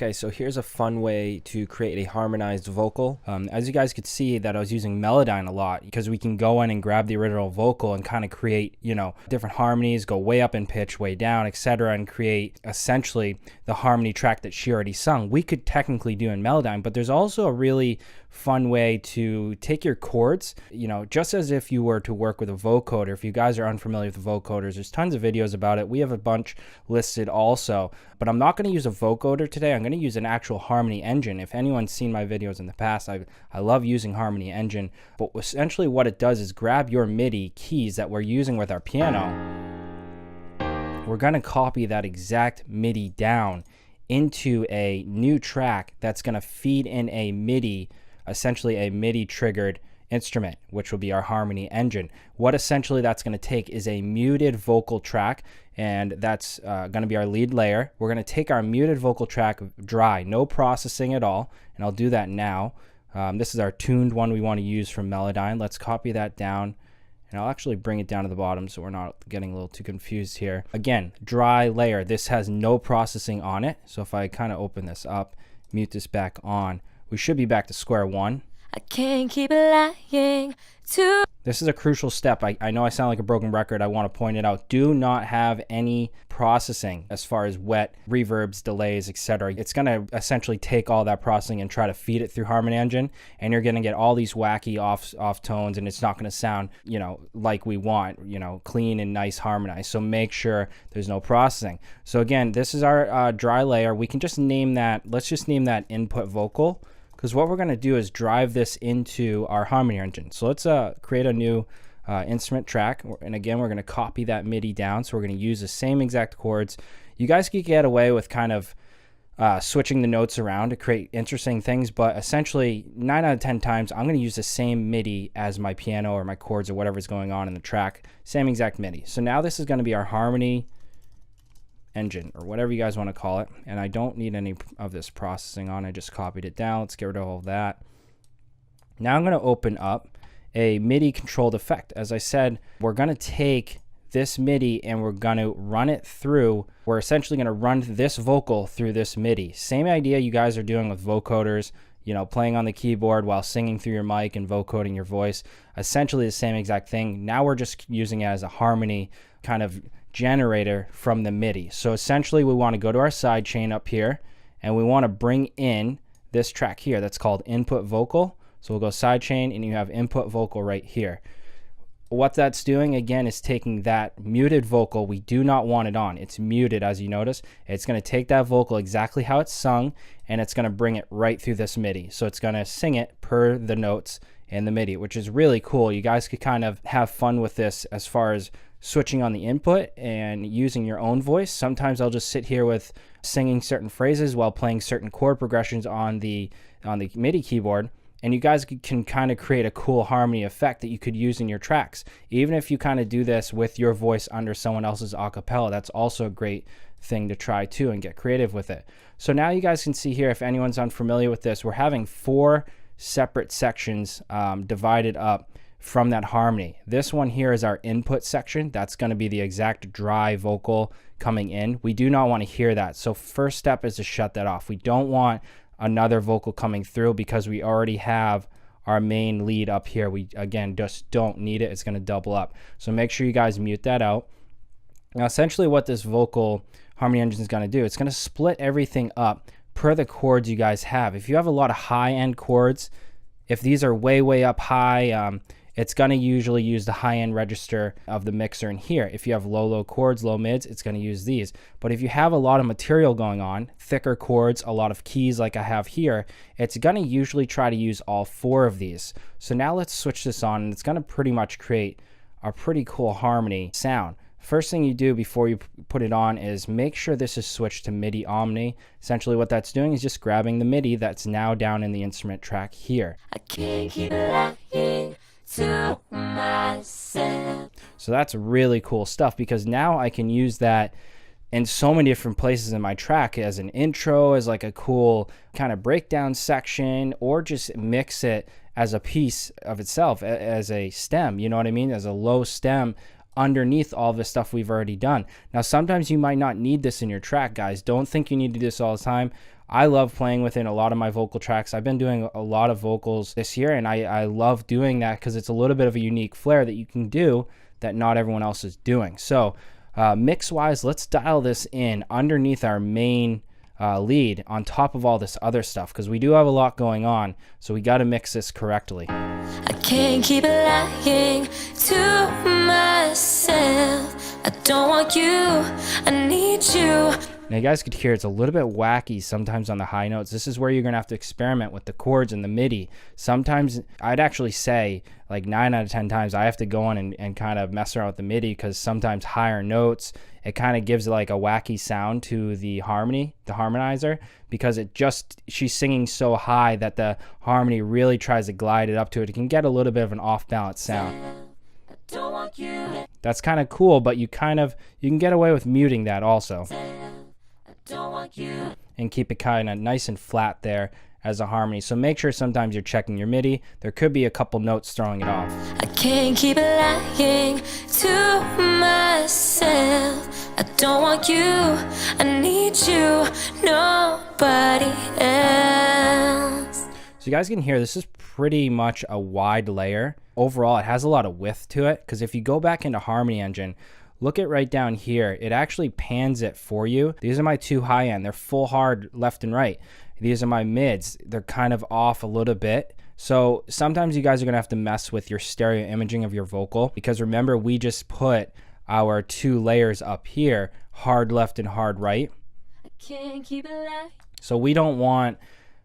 Okay, so here's a fun way to create a harmonized vocal. As you guys could see that I was using Melodyne a lot because we can go in and grab the original vocal and kind of create, different harmonies, go way up in pitch, way down, etc., and create essentially the harmony track that she already sung. We could technically do in Melodyne, but there's also a really fun way to take your chords, just as if you were to work with a vocoder. If you guys are unfamiliar with vocoders, there's tons of videos about it. We have a bunch listed also, but I'm not going to use a vocoder today. I'm going to use an actual harmony engine. If anyone's seen my videos in the past, I love using harmony engine, but essentially what it does is grab your MIDI keys that we're using with our piano. We're going to copy that exact MIDI down into a new track that's going to feed in a MIDI, essentially a MIDI triggered instrument, which will be our harmony engine. What essentially that's going to take is a muted vocal track, and that's going to be our lead layer. We're going to take our muted vocal track dry, no processing at all, and I'll do that now. This is our tuned one we want to use from Melodyne. Let's copy that down, and I'll actually bring it down to the bottom so we're not getting a little too confused here. Again, dry layer. This has no processing on it, so if I kind of open this up, mute this back on, we should be back to square one. I can't keep lying to. This is a crucial step. I know I sound like a broken record. I want to point it out. Do not have any processing as far as wet, reverbs, delays, etc. It's going to essentially take all that processing and try to feed it through Harmony Engine, and you're going to get all these wacky off tones, and it's not going to sound, like we want, clean and nice harmonized. So make sure there's no processing. So again, this is our dry layer. We can just name that, let's just name that input vocal, because what we're going to do is drive this into our harmony engine. So let's create a new instrument track, and again we're going to copy that MIDI down. So we're going to use the same exact chords. You guys could get away with kind of switching the notes around to create interesting things, but essentially 9 out of 10 times I'm going to use the same MIDI as my piano or my chords or whatever's going on in the track, same exact MIDI. So now this is going to be our harmony engine, or whatever you guys want to call it, and I don't need any of this processing on. I just copied it down. Let's get rid of all of that. Now I'm going to open up a MIDI controlled effect. As I said, we're going to take this MIDI and we're going to run it through. We're essentially going to run this vocal through this MIDI. Same idea you guys are doing with vocoders, playing on the keyboard while singing through your mic and vocoding your voice. Essentially the same exact thing. Now we're just using it as a harmony kind of generator from the MIDI. So essentially we want to go to our side chain up here, and we want to bring in this track here that's called input vocal. So we'll go side chain, and you have input vocal right here. What that's doing again is taking that muted vocal. We do not want it on. It's muted, as you notice. It's going to take that vocal exactly how it's sung, and it's going to bring it right through this MIDI. So it's going to sing it per the notes in the MIDI, which is really cool. You guys could kind of have fun with this as far as switching on the input and using your own voice. Sometimes I'll just sit here with singing certain phrases while playing certain chord progressions on the MIDI keyboard, and you guys can kind of create a cool harmony effect that you could use in your tracks. Even if you kind of do this with your voice under someone else's acapella, that's also a great thing to try too, and get creative with it. So now you guys can see here, if anyone's unfamiliar with this, we're having 4 separate sections divided up from that harmony. This one here is our input section. That's going to be the exact dry vocal coming in. We do not want to hear that. So first step is to shut that off. We don't want another vocal coming through because we already have our main lead up here. We again just don't need it. It's going to double up. So make sure you guys mute that out. Now essentially what this vocal harmony engine is going to do, it's going to split everything up per the chords you guys have. If you have a lot of high-end chords, if these are way up high, it's going to usually use the high-end register of the mixer in here. If you have low chords, low mids, it's going to use these. But if you have a lot of material going on, thicker chords, a lot of keys like I have here, it's going to usually try to use all 4 of these. So now let's switch this on, and it's going to pretty much create a pretty cool harmony sound. First thing you do before you put it on is make sure this is switched to MIDI Omni. Essentially what that's doing is just grabbing the MIDI that's now down in the instrument track here. I can't keep lying to myself. So that's really cool stuff, because now I can use that in so many different places in my track, as an intro, as like a cool kind of breakdown section, or just mix it as a piece of itself, as a stem, you know what I mean? As a low stem underneath all the stuff we've already done. Now, sometimes you might not need this in your track, guys. Don't think you need to do this all the time. I love playing with it in a lot of my vocal tracks. I've been doing a lot of vocals this year, and I love doing that because it's a little bit of a unique flair that you can do that not everyone else is doing. So mix wise, let's dial this in underneath our main lead on top of all this other stuff, because we do have a lot going on, so we got to mix this correctly. I can't keep lying to myself. I don't want you, I need you. Now you guys could hear it's a little bit wacky sometimes on the high notes. This is where you're going to have to experiment with the chords and the MIDI. Sometimes I'd actually say like 9 out of 10 times I have to go in and kind of mess around with the MIDI, because sometimes higher notes, it kind of gives like a wacky sound to the harmony, the harmonizer, because she's singing so high that the harmony really tries to glide it up to it. It can get a little bit of an off balance sound. I don't want you. That's kind of cool, but you can get away with muting that also. I don't want you. And keep it kind of nice and flat there as a harmony. So make sure sometimes you're checking your MIDI. There could be a couple notes throwing it off. I can't keep lying to myself. I don't want you, I need you, nobody else. So you guys can hear this is pretty much a wide layer. Overall, it has a lot of width to it, because if you go back into Harmony Engine, look at right down here, it actually pans it for you. These are my two high end, they're full hard left and right. These are my mids, they're kind of off a little bit. So sometimes you guys are gonna have to mess with your stereo imaging of your vocal, because remember, we just put our two layers up here, hard left and hard right. I can't keep lying. So we don't want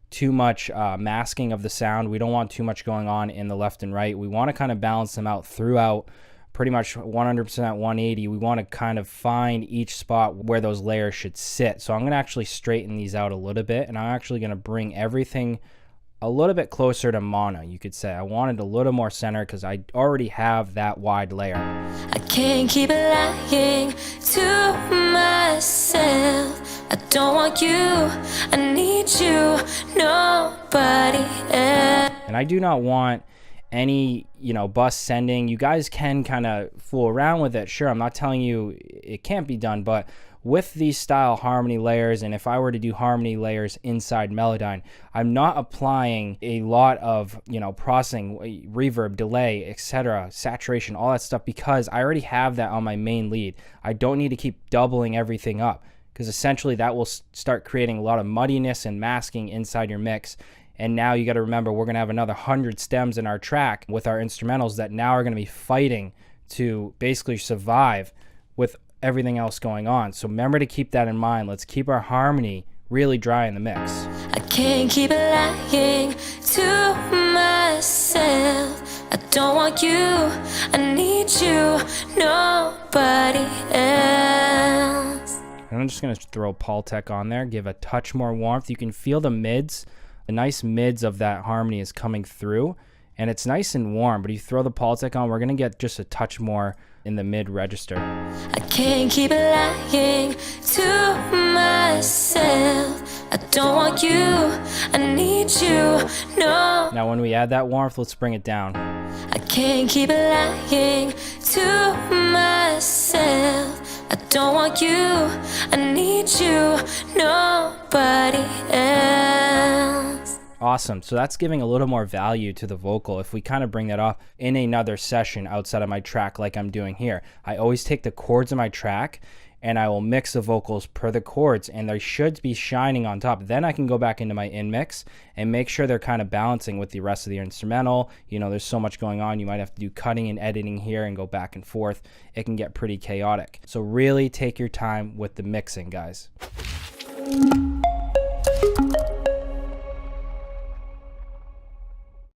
too much masking of the sound. We don't want too much going on in the left and right. We want to kind of balance them out throughout, pretty much 100% 180. We want to kind of find each spot where those layers should sit. So I'm going to actually straighten these out a little bit, and I'm actually going to bring everything a little bit closer to mono, you could say. I wanted a little more center because I already have that wide layer. I can't keep lying to myself. I don't want you, I need you, nobody else. And I do not want any, bus sending. You guys can kind of fool around with it. Sure, I'm not telling you it can't be done, but with these style harmony layers, and if I were to do harmony layers inside Melodyne, I'm not applying a lot of, processing, reverb, delay, etc., saturation, all that stuff, because I already have that on my main lead. I don't need to keep doubling everything up, because essentially that will start creating a lot of muddiness and masking inside your mix. And now you got to remember, we're going to have another 100 stems in our track with our instrumentals that now are going to be fighting to basically survive with everything else going on. So remember to keep that in mind. Let's keep our harmony really dry in the mix. I can't keep lying to myself. I don't want you, I need you, nobody else. And I'm just going to throw Paul Tech on there, give a touch more warmth. You can feel the mids. The nice mids of that harmony is coming through, and it's nice and warm. But if you throw the Paul Tech on, we're going to get just a touch more in the mid register. I can't keep lying to myself. I don't want you, I need you, no. Now when we add that warmth, let's bring it down. I can't keep lying to myself. I don't want you, I need you, nobody else. Awesome. So that's giving a little more value to the vocal. If we kind of bring that off in another session outside of my track like I'm doing here, I always take the chords of my track and I will mix the vocals per the chords, and they should be shining on top. Then I can go back into my in mix and make sure they're kind of balancing with the rest of the instrumental. There's so much going on. You might have to do cutting and editing here and go back and forth. It can get pretty chaotic. So really take your time with the mixing, guys.